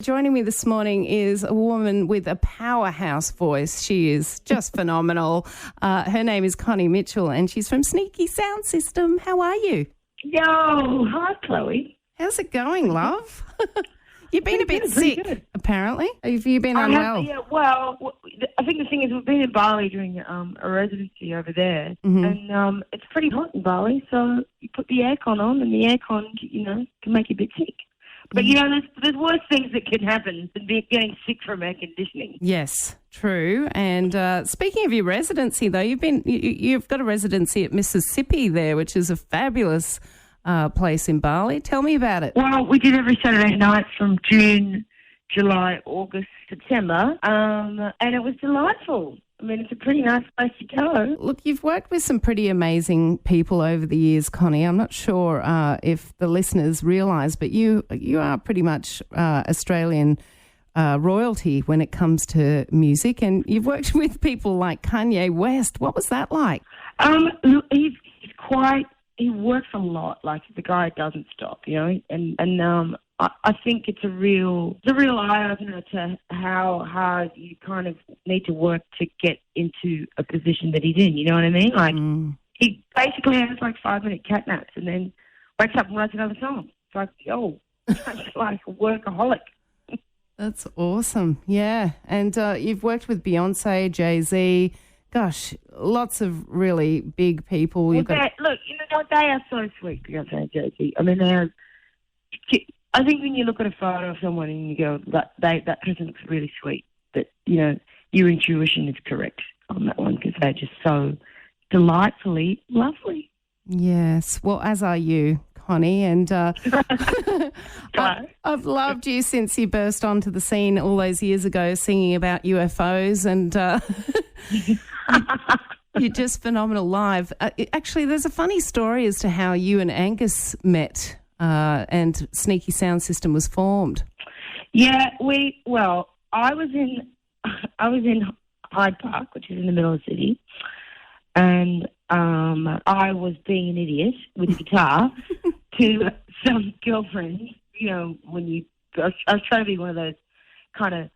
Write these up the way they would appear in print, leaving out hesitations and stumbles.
Joining me this morning is a woman with a powerhouse voice. She is just phenomenal. Her name is Connie Mitchell and she's from Sneaky Sound System. How are you? Yo, hi, Chloe. How's it going, love? You've been a bit sick, apparently. Have you been unwell? Well, I think the thing is we've been in Bali doing a residency over there, and it's pretty hot in Bali, so you put the aircon on, and the aircon, can make you a bit sick. But, there's worse things that can happen than getting sick from air conditioning. Yes, true. And speaking of your residency, though, you've got a residency at Mississippi there, which is a fabulous place in Bali. Tell me about it. Well, we did every Saturday night from June, July, August, September, and it was delightful. I mean, it's a pretty nice place to go. Look, you've worked with some pretty amazing people over the years, Connie. I'm not sure if the listeners realise, but you are pretty much Australian royalty when it comes to music, and you've worked with people like Kanye West. What was that like? He works a lot. Like, the guy doesn't stop, and I think it's a real eye opener to how hard you kind of need to work to get into a position that he's in. You know what I mean? Like, he basically has like 5-minute catnaps and then wakes up and writes another song. It's like, it's like a workaholic. That's awesome. Yeah, and you've worked with Beyonce, Jay-Z. Gosh, lots of really big people. Look, they are so sweet, Beyonce and Jay-Z. I mean, I think when you look at a photo of someone and you go, that person looks really sweet, but, your intuition is correct on that one because they're just so delightfully lovely. Yes. Well, as are you, Connie, and I've loved you since you burst onto the scene all those years ago singing about UFOs, and you're just phenomenal live. Actually, there's a funny story as to how you and Angus met and Sneaky Sound System was formed. Yeah, I was in Hyde Park, which is in the middle of the city, and I was being an idiot with a guitar to some girlfriends. I was trying to be one of those kind of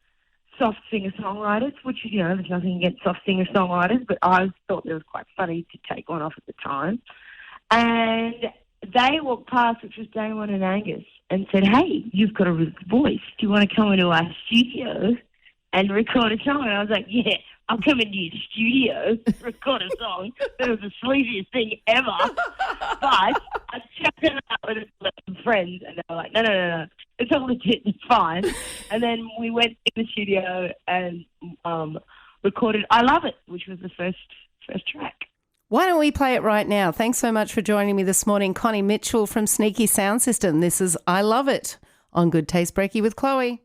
soft singer-songwriters, which, there's nothing against soft singer-songwriters, but I thought it was quite funny to take one off at the time. And they walked past, which was Daimon and Angus, and said, "Hey, you've got a really good voice. Do you want to come into our studio and record a song?" And I was like, "Yeah, I'll come into your studio, record a song." That was the sleaziest thing ever. But I checked it out with some friends, and they were like, no, it's all legit, it's fine. And then we went in the studio and recorded I Love It, which was the first track. Why don't we play it right now? Thanks so much for joining me this morning, Connie Mitchell from Sneaky Sound System. This is I Love It on Good Taste Brekky with Chloe.